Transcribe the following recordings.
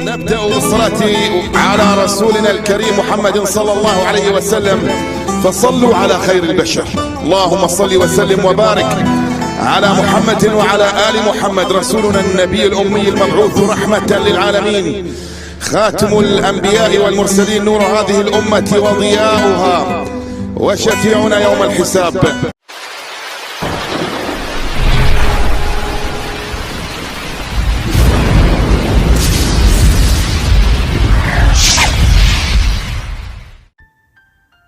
نبدأ بالصلاة على رسولنا الكريم محمد صلى الله عليه وسلم، فصلوا على خير البشر. اللهم صل وسلم وبارك على محمد وعلى آل محمد، رسولنا النبي الأمي المبعوث رحمة للعالمين، خاتم الأنبياء والمرسلين، نور هذه الأمة وضياؤها، وشفيعنا يوم الحساب.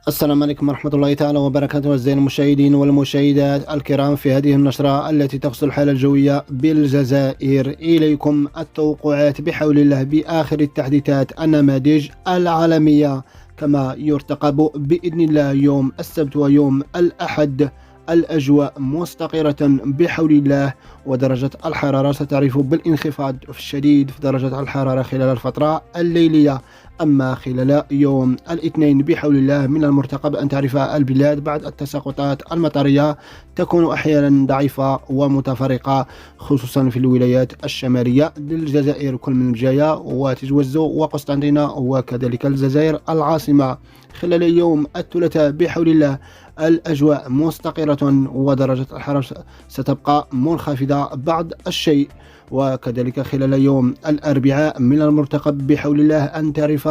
السلام عليكم ورحمة الله تعالى وبركاته. أعزائي المشاهدين والمشاهدات الكرام، في هذه النشرة التي تخص الحالة الجوية بالجزائر إليكم التوقعات بحول الله بآخر التحديثات النماذج العالمية، كما يرتقب بإذن الله يوم السبت ويوم الأحد الأجواء مستقرة بحول الله، ودرجة الحرارة ستعرف بالانخفاض الشديد في درجة الحرارة خلال الفترة الليلية. أما خلال يوم الاثنين بحول الله من المرتقب أن تعرف البلاد بعد التساقطات المطرية تكون أحيانا ضعيفة ومتفرقة، خصوصا في الولايات الشمالية للجزائر، كل من الجاية وتجوزو وقسطنطينة وكذلك الجزائر العاصمة. خلال يوم الثلاثاء بحول الله الأجواء مستقرة ودرجة الحرارة ستبقى منخفضة بعض الشيء. وكذلك خلال يوم الأربعاء من المرتقب بحول الله أن تعرف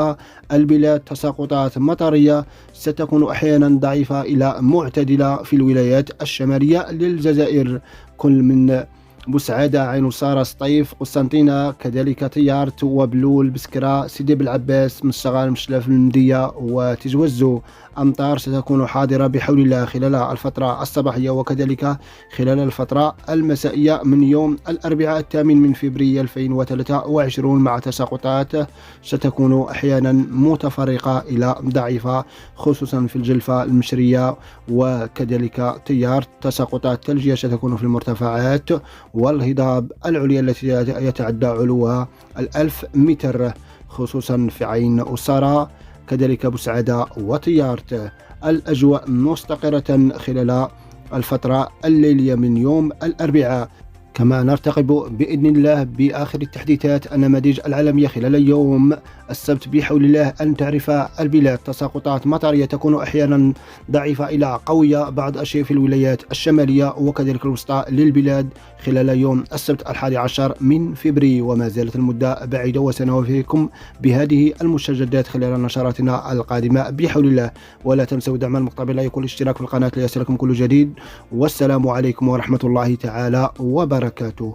البلاد تساقطات مطرية ستكون أحيانا ضعيفة إلى معتدلة في الولايات الشمالية للجزائر، كل من بوسعادة، عين وسارة، سطيف، قسطنطينة، كذلك طيارت وبلول، بسكرة، سيدي بلعباس، مشغال، مشلف، المندية وتجوزو. أمطار ستكون حاضرة بحول الله خلال الفترة الصباحية وكذلك خلال الفترة المسائية من يوم الأربعاء 8 من فبراير 2023، مع تساقطات ستكون أحيانا متفرقة إلى ضعيفة، خصوصا في الجلفة المشرية وكذلك طيارت. تساقطات ثلجية ستكون في المرتفعات والهضاب العليا التي يتعدى علوها 1000 متر، خصوصا في عين وسارة، كذلك بوسعادة وطيارت. الأجواء مستقرة خلال الفترة الليلية من يوم الأربعاء. كما نرتقب بإذن الله بآخر التحديثات النماذج العالمية خلال يوم السبت بحول الله أن تعرف البلاد تساقطات مطرية تكون أحيانا ضعيفة إلى قوية بعض الشيء في الولايات الشمالية وكذلك الوسطى للبلاد خلال يوم السبت 11 من فبراير، وما زالت المدة بعيدة، وسنوافيكم بهذه المستجدات خلال نشراتنا القادمة بحول الله. ولا تنسوا دعم المقطع باللايك والاشتراك في القناة ليصلكم كل جديد، والسلام عليكم ورحمة الله تعالى وبركاته.